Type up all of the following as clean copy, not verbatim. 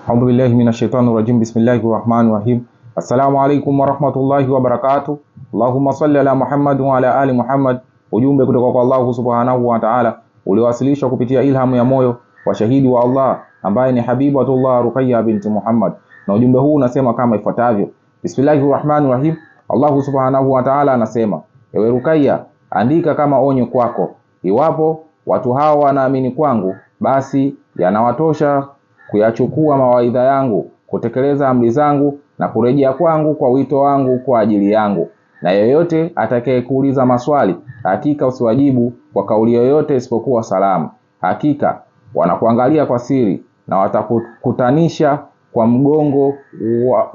A'udhu billahi minashaitani rajim. Bismillahir rahmanir rahim. Assalamu alaikum warahmatullahi wabarakatuh. Allahumma salli ala Muhammad wa ala ali Muhammad. Ujumbe kutoka kwa Allah subhanahu wa ta'ala uliowasilishwa kupitia ilhamu ya moyo wa shahidi wa Allah ambaye ni Habibatullah Ruqayya binti Muhammad, na ujumbe huu unasema kama ifuatavyo: Bismillahir rahmanir rahim. Allah subhanahu wa ta'ala anasema, ewe Ruqayya, andika kama onyo kwako, iwapo watu hao wanaamini kwangu, basi yanawatosha kuyachukua mawaidha yangu, kutekeleza amri zangu na kurejea kwangu kwa wito wangu kwa ajili yangu. Na yeyote atakayekuuliza maswali, hakika usiwajibu kwa kauli yoyote isipokuwa salamu. Hakika wanakuangalia kwa siri na watakutanisha kwa mgongo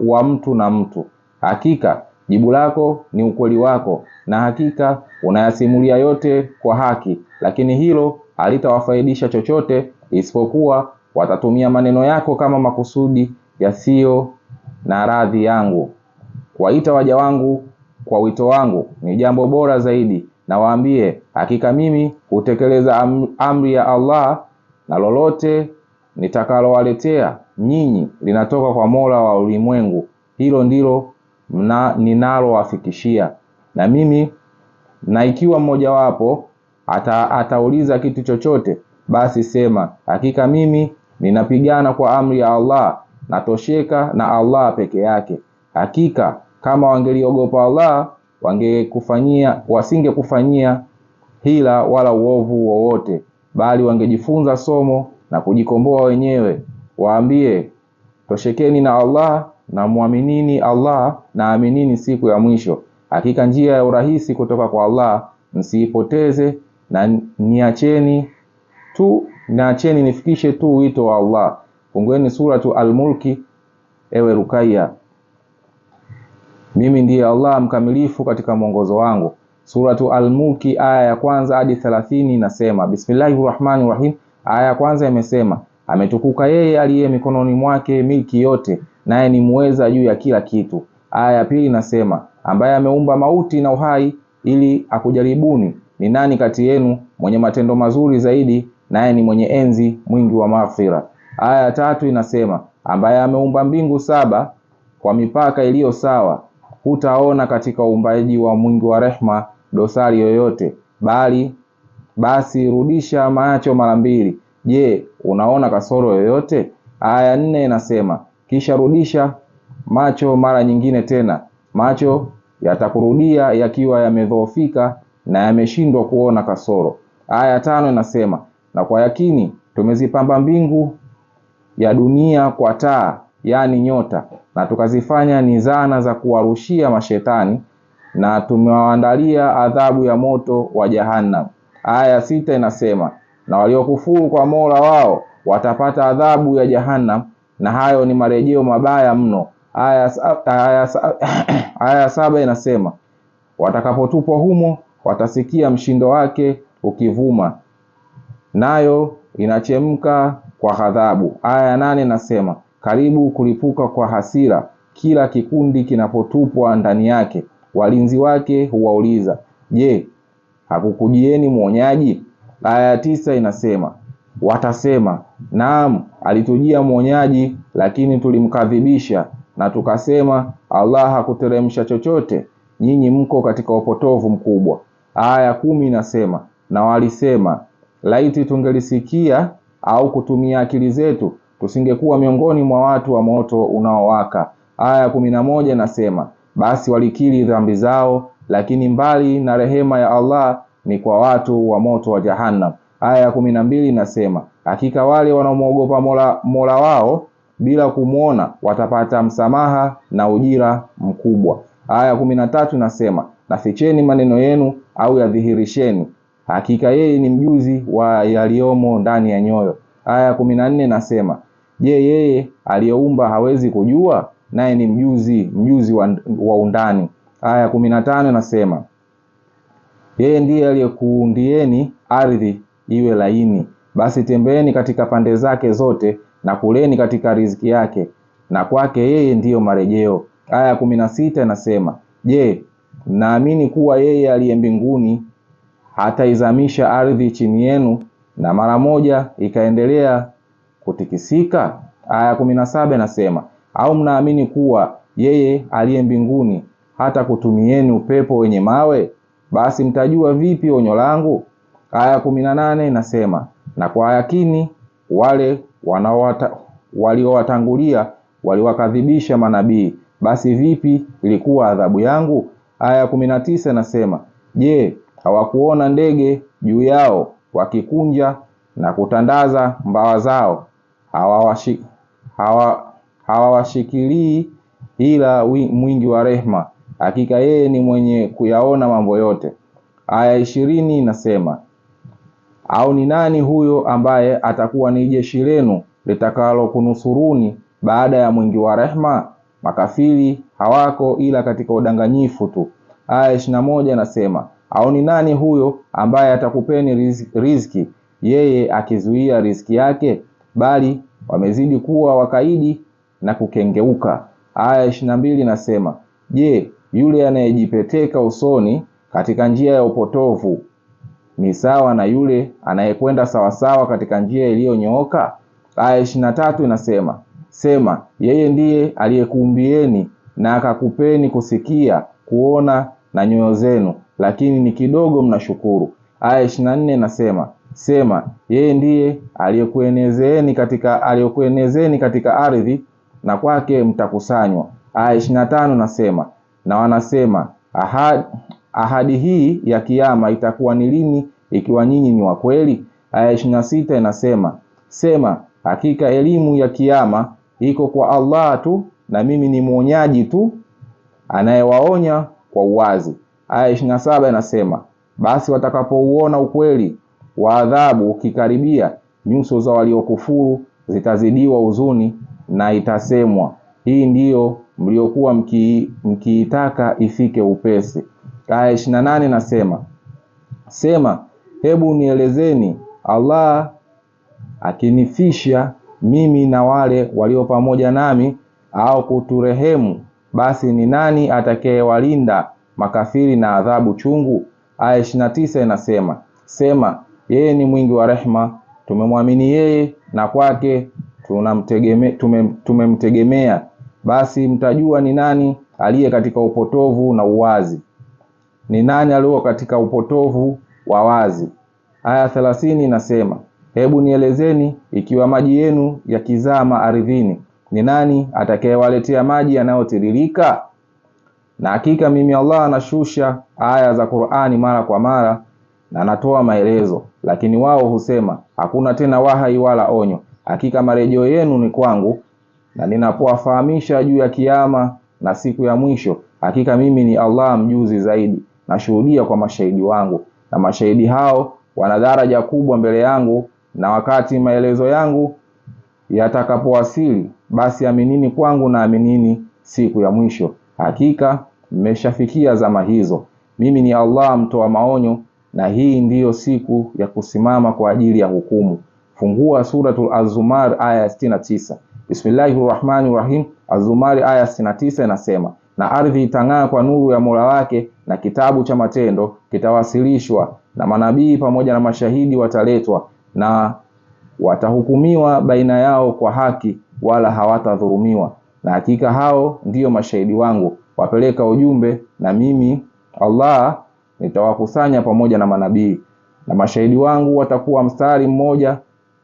wa mtu na mtu. Hakika jibu lako ni ukweli wako, na hakika unayasimulia yote kwa haki, lakini hilo halitawafaidisha chochote isipokuwa watatumia maneno yako kama makusudi yasiyo na radhi yangu. Kuwaita waja wangu kwa wito wangu ni jambo bora zaidi, na waambie, hakika mimi hutekeleza amri ya Allah, na lolote nitakalowaletea nyinyi linatoka kwa Mola wa ulimwengu. Hilo ndilo ninalowafikishia. Na mimi, na ikiwa mmoja wapo atauliza kitu chochote, basi sema, hakika mimi ninapigana kwa amri ya Allah, natosheka na Allah peke yake. Hakika kama wangeliogopa Allah, wasingekufanyia hila wala uovu wowote, bali wangejifunza somo na kujikomboa wenyewe. Waambie, toshekeni na Allah na muaminini Allah na aminini siku ya mwisho. Hakika njia ya urahisi kutoka kwa Allah msiipoteze, na niacheni nifikishe tu wito wa Allah. Fungueni suratu Al-Mulki, ewe Ruqayya. Mimi ndiye Allah mkamilifu katika mwongozo wangu. Suratu Al-Mulki aya ya kwanza hadi 30 inasema, Bismillahir rahmanir rahim. Aya ya kwanza imesema, ametukuka yeye aliye mikononi mwake milki yote, naye ni muweza juu ya kila kitu. Aya ya pili inasema, ambaye ameumba mauti na uhai ili akujaribuni, ni nani kati yenu mwenye matendo mazuri zaidi, naye ni mwenye enzi, mwingi wa maghfira. Aya ya tatu inasema, ambaye ameumba mbingu 7 kwa mipaka iliyo sawa, hutaona katika uumbaji wa mwingi wa rehma dosari yoyote, basi rudisha macho mara 2. Je, unaona kasoro yoyote? Aya 4 inasema, kisha rudisha macho mara nyingine tena, macho yatakurudia yakiwa yamedhoofika na yameshindwa kuona kasoro. Aya 5 inasema, na kwa yakini tumezipamba mbingu ya dunia kwa taa, yani nyota, na tukazifanya ni zana za kuwarushia mashetani, na tumewaandalia adhabu ya moto wa Jahannam. Aya 6 inasema, na waliokufuru kwa Mola wao watapata adhabu ya Jahannam, na hayo ni marejeo mabaya mno. Aya 7 inasema, watakapotupwa humo watasikia mshindo wake ukivuma, nayo inachemka kwa ghadhabu. Aya 8 inasema, karibu kulipuka kwa hasira kila kikundi kinapotupwa ndani yake. Walinzi wake huwauliza, je, hakukujieni mwonyaji? Aya 9 inasema, watasema, naam, alitujia mwonyaji, lakini tulimkadhibisha, na tukasema Allah hakuteremsha chochote, nyinyi mko katika upotovu mkubwa. Aya 10 inasema, na walisema, laiti tungelisikia au kutumia akili zetu, tusingekuwa miongoni mwa watu wa moto unaowaka. Aya 11 inasema, basi walikiri dhambi zao, lakini mbali na rehema ya Allah ni kwa watu wa moto wa Jahannam. Aya 12 inasema, hakika wale wanaomwogopa Mola wao bila kumuona watapata msamaha na ujira mkubwa. Aya 13 inasema, naficheni maneno yenu au yadhihirisheni, hakika yeye ni mjuzi wa yaliomo ndani ya nyoyo. Aya 14 inasema, je, yeye aliyeumba hawezi kujua? Naye ni mjuzi wa undani. Aya 15 inasema, yeye ndiye aliyekuundieni ardhi iwe laini, basi tembeeni katika pande zake zote na kuleni katika riziki yake, na kwake yeye ndiyo marejeo. Aya 16 inasema, je, naamini kuwa yeye aliye mbinguni hataizamisha ardhi chini yenu na mara moja ikaendelea kutikisika? Aya 17 inasema, au mnaamini kuwa yeye aliye mbinguni hata kutumieni upepo wenye mawe? Basi mtajua vipi onyo langu? Aya 18 inasema, na kwa yakini wale waliowatangulia waliwakadhibisha manabii, basi vipi ilikuwa adhabu yangu? Aya 19 inasema, je, hawakuona ndege juu yao wakikunja na kutandaza mbawa zao? Hawawashikilii ila mwingi wa rehema, hakika yeye ni mwenye kuyaona mambo yote. Aya 20 inasema, au ni nani huyo ambaye atakuwa ni jeshi lenu litakalo kunusuruni baada ya mwingi wa rehema? Makafiri hawako ila katika udanganyifu tu. Aya 21 inasema, au ni nani huyo ambaye atakupeni riziki yeye akizuia riziki yake? Bali wamezidi kuwa wakaidi na kukengeuka. Aya 22 inasema, je, yule anayejipeteka usoni katika njia ya upotovu ni sawa na yule anayekwenda sawasawa katika njia iliyonyooka? Aya 23 inasema, sema, yeye ndiye aliyekuumbieni na akakupeni kusikia, kuona na nyoyo zenu, lakini ni kidogo mnashukuru. Aya 24 inasema, sema, yeye ndiye aliyekuenezeni katika ardhi na kwake mtakusanywa. Aya 25 inasema, na wanasema, ahadi hii ya kiyama itakuwa ni lini ikiwa nyinyi ni wa kweli? Aya 26 inasema, sema, hakika elimu ya kiyama iko kwa Allah tu, na mimi ni mwonyaji tu anayewaonya kwa uwazi. Aya 27 inasema, basi watakapouona ukweli wa adhabu ukikaribia, nyuso za waliokufuru zitazidiwa huzuni na itasemwa, hii ndiyo mliokuwa mkiitaka ifike upesi. Aya 28 inasema, sema, hebu nielezeni, Allah akinifisha mimi na wale walio pamoja nami au kuturehemu, basi ni nani atakayewalinda makafiri na adhabu chungu? Aya 29 inasema, sema, yeye ni mwingi wa rehema, tumemwamini yeye na kwake tumemtegemea, basi mtajua ni nani aliye katika upotovu na uwazi, ni nani aliye katika upotovu wa wazi. Aya 30 inasema, hebu nielezeni, ikiwa maji yenu yakizama ardhini, ni nani atakayewaletea maji yanayotiririka? Na hakika mimi Allah anashusha aya za Qur'ani mara kwa mara na natoa maelezo, lakini wao husema hakuna tena wahai wala onyo. Hakika marejeo yenu ni kwangu, na ninapowafahamisha juu ya kiyama na siku ya mwisho, hakika mimi ni Allah mjuzi zaidi, nashuhudia kwa mashahidi wangu, na mashahidi hao wana daraja kubwa mbele yangu, na wakati maelezo yangu yatakapowasili, basi aminini kwangu na aminini siku ya mwisho. Hakika mmeshafikia zama hizo. Mimi ni Allah mtoa maonyo, na hii ndiyo siku ya kusimama kwa ajili ya hukumu. Fungua suratul Az-Zumar aya 69. Bismillahirrahmanirrahim. Az-Zumar aya 69 inasema, na ardhi itang'aa kwa nuru ya Mola wake, na kitabu cha matendo kitawasilishwa, na manabii pamoja na mashahidi wataletwa, na watahukumiwa baina yao kwa haki, wala hawatadhulumiwa. Na hakika hao ndiyo mashahidi wangu, wapeleka ujumbe, na mimi Allah nitawakusanya pamoja na manabii, na mashahidi wangu watakuwa mstari mmoja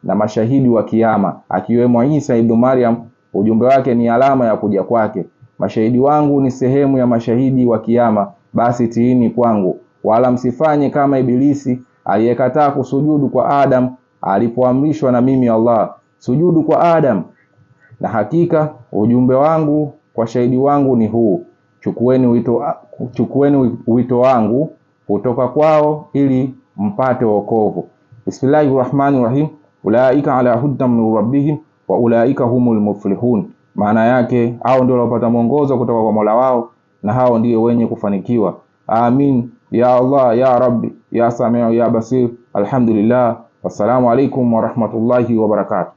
na mashahidi wa kiyama, akiwemo Isa ibn Maryam. Ujumbe wake ni alama ya kuja kwake. Mashahidi wangu ni sehemu ya mashahidi wa kiyama, basi tiini kwangu, wala msifanye kama Ibilisi aliyekataa kusujudu kwa Adam alipoamrishwa na mimi Allah, sujudu kwa Adam. Na hakika ujumbe wangu kwa shahidi wangu ni huu, chukueni wito wangu kutoka kwao ili mpate wokovu. Bismillahirrahmanirrahim. Ulaika ala hudan min rabbihim wa ulaika humul muflihun. Maana yake hao ndio wapata mwongozo kutoka kwa Mola wao, na hao ndio wenye kufanikiwa. Amin ya Allah ya Rabbi ya Samiu ya Basir. Alhamdulillah. Wassalamu alaikum wa rahmatullahi wa barakatuh.